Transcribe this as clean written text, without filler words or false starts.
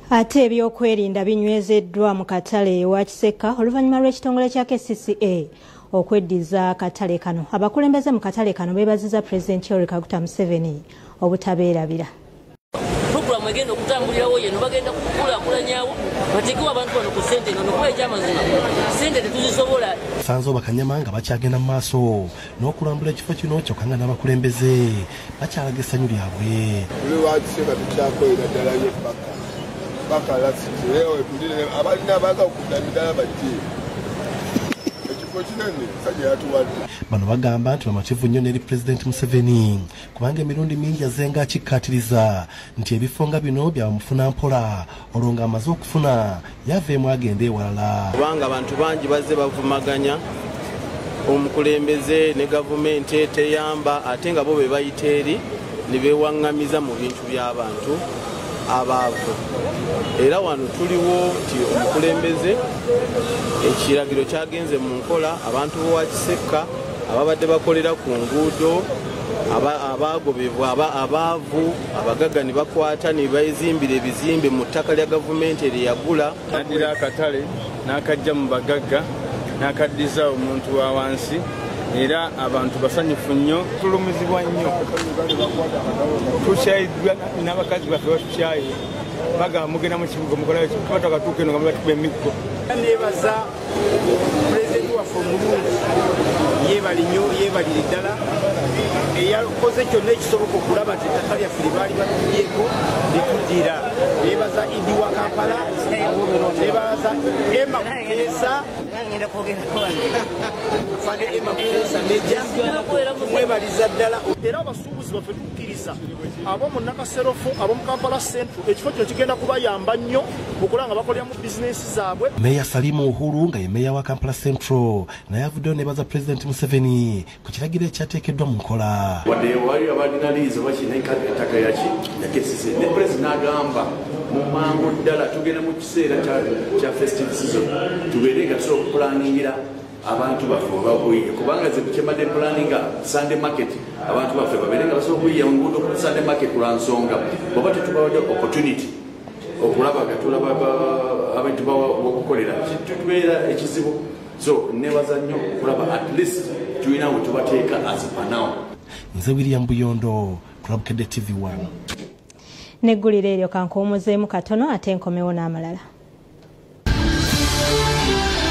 Ate Eby'Okwerinda Binywezeddwa mu katale ewa Kiseka oluvannyuma lw'ekitongole kya KCCA okweddiza akatale kano. Abakulembeze mu katale kano beebaziza Pulezidenti Yoweri Kaguta Museveni obutabeerabira. Programu egenda okutambulirawo yeno bagenda kukulaakulanyawo bateekewo abantu bano ku ssente eno nokuba ekyamazima ssente tetuzisobola. Sanzo bakanyama nga bakyagenda mu maaso n'okulambula ekifo kino kyokka nga n'abakulembeze bakyalaga essanyu lyabwe. Lwakiseka tukyakolera ddala y'eppaka bakala situleo tulire abalina baga okudamidala bati ekifo kinene sajja yatuwadde. Bano bagamba nti bamativu nnyo n'eri Pulezidenti Museveni kubanga emirundi mingi azenga akikkaatiriza nti ebifo nga bino byabamufuna mpola olwo ng'amaze okufuna yaveemu agende ewalala. Kubanga abantu bangi bazze bavumaganya omukulembeze ne gavumenti teyamba ate nga bo be bayita eri ne beewaŋŋamiza mu bintu by'abantu abaavu. Era wano tuliwo nti omukulembeze ekiragiro kyagenze mu nkola abantu b'owa Kiseka ababadde bakolera ku nguudo abaagobebwa abaavu abagaga ne bakwata ne bazimbira ebizimbe mu ttaka lya gavumenti eryeyagula. Naddira akatale n'akajja mu bagagga n'akaddiza omuntu wa wansi era abantu basanyufu nnyo tulumizibwa nnyo tukyayiddwa n'abakazi baffe batukyaye bagamba mugenda mu kibuga mukola tuba twakatuuka eno nga mubatuba emiggo. Neebaza Pulezidenti waffe omulungi yeebali nnyo yeebalire ddala eyakoze kyonna ekisoboka okulaba nti ettaka lyaffe lye baali batubyeko lituddira. Neebaza Idi wa Kampala, neebaza Emma Kuteesa fane Emma Kuteesa nejja tumwebaliza ddala. Era abasuubuzi baffe tukkiriza ab'omu Nakaserofu ab'omu Kampala Central ekifo kino kigenda kubayamba nnyo okulaba nga bakolera mu bizinesi zaabwe. Meeya Salim Uhuru nga ye Meeya wa Kampala Central naye avuddeyo neebaza Pulezidenti Museveni ku kiragiro ekyateekeddwa mu nkola. Wadde wali abadinaliizo bakina ettaka yakesise ne Pulezidenti n'agamba mu mangu ddala tugenda mu kiseera kya festive season tubeere nga tusobola okupulaningira abantu baffe obakuyiye kubanga ze tukyembadde pulaninga Sunday market abantu baffe babeere nga basobola okuyiya mu nguudo ku Sunday market lwa nsonga oba tetubawadde opportunity okulaba nga tulaba abantu bakukolera tubeera ekizibu. So nebaza nnyo okulaba at least tulina we tubateeka as panawo. Nze William Buyondo ku Bukedde TV 1. Neggulira eryo kankuwumuzeemu katono ate nkomewo n'amalala.